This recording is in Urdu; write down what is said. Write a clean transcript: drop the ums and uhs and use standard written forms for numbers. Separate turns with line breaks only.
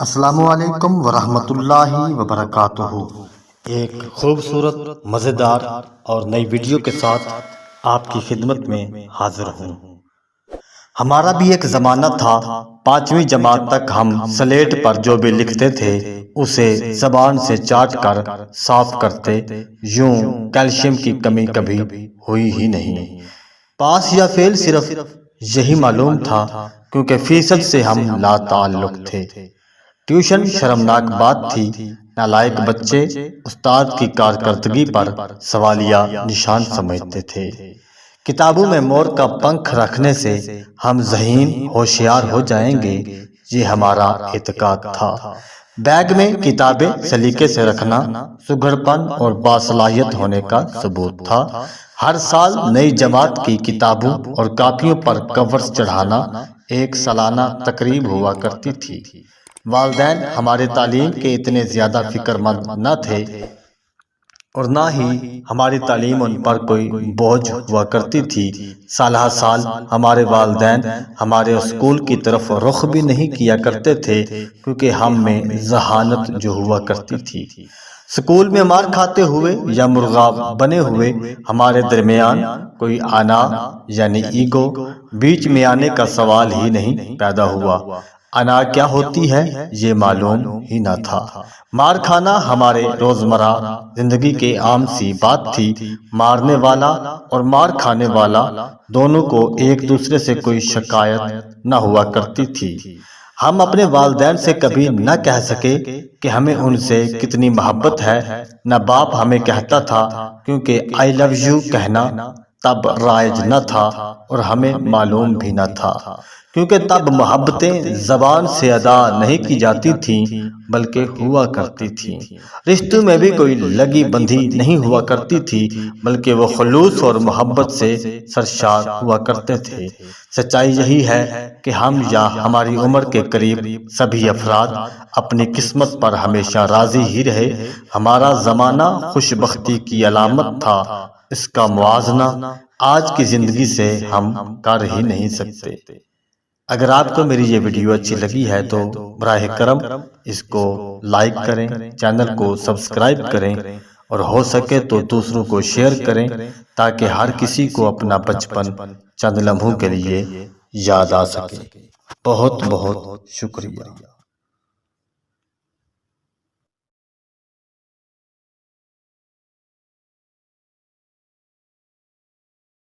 السلام علیکم ورحمۃ اللہ وبرکاتہ۔ ایک خوبصورت مزیدار اور نئی ویڈیو کے ساتھ آپ کی خدمت میں حاضر ہوں۔ ہمارا بھی ایک زمانہ تھا، 5ویں جماعت تک ہم سلیٹ پر جو بھی لکھتے تھے اسے زبان سے چاٹ کر صاف کرتے، یوں کیلشیم کی کمی کبھی ہوئی ہی نہیں۔ پاس یا فیل صرف یہی معلوم تھا، کیونکہ فیصد سے ہم لا تعلق تھے۔ ٹیوشن شرمناک بات تھی، نالائق بچے استاد کی کارکردگی پر سوالیہ نشان سمجھتے تھے۔ کتابوں میں مور کا پنکھ رکھنے سے ہم ذہین ہوشیار ہو جائیں گے، یہ ہمارا اعتقاد تھا۔ بیگ میں کتابیں سلیقے سے رکھنا سگڑ پن اور باصلاحیت ہونے کا ثبوت تھا۔ ہر سال نئی جماعت کی کتابوں اور کاپیوں پر کورز چڑھانا ایک سالانہ تقریب ہوا کرتی تھی۔ والدین ہمارے تعلیم کے اتنے زیادہ فکر مند نہ تھے اور نہ ہی ہماری تعلیم ان پر کوئی بوجھ ہوا کرتی تھی۔ سالہ سال ہمارے والدین ہمارے اسکول کی طرف رخ بھی نہیں کیا کرتے تھے، کیونکہ ہم میں ذہانت جو ہوا کرتی تھی۔ اسکول میں مار کھاتے ہوئے یا مرغاب بنے ہوئے ہمارے درمیان کوئی انا یعنی ایگو بیچ میں آنے کا سوال ہی نہیں پیدا ہوا۔ انا کیا ہوتی ہے یہ معلوم ہی نہ تھا۔ مار کھانا ہمارے روزمرہ زندگی کی عام سی بات تھی۔ مارنے والا اور مار کھانے والا دونوں کو ایک دوسرے سے کوئی شکایت نہ ہوا کرتی تھی۔ ہم اپنے والدین سے کبھی نہ کہہ سکے کہ ہمیں ان سے کتنی محبت ہے، نہ باپ ہمیں کہتا تھا، کیونکہ آئی لو یو کہنا تب رائج نہ تھا اور ہمیں معلوم بھی نہ تھا، کیونکہ تب محبتیں زبان سے ادا نہیں کی جاتی تھیں بلکہ ہوا کرتی تھیں۔ رشتوں میں بھی کوئی لگی بندھی نہیں ہوا کرتی تھی، بلکہ وہ خلوص اور محبت سے سرشار ہوا کرتے تھے۔ سچائی یہی ہے کہ ہم یا ہماری عمر کے قریب سبھی افراد اپنی قسمت پر ہمیشہ راضی ہی رہے۔ ہمارا زمانہ خوش بختی کی علامت تھا، اس کا موازنہ آج کی زندگی سے ہم کر ہی نہیں سکتے۔ اگر آپ کو میری یہ ویڈیو اچھی لگی ہے تو براہ کرم اس کو لائک کریں، چینل کو سبسکرائب کریں اور ہو سکے تو دوسروں کو شیئر کریں، تاکہ ہر کسی کو اپنا بچپن چند لمحوں کے لیے یاد آ سکے۔ بہت بہت شکریہ۔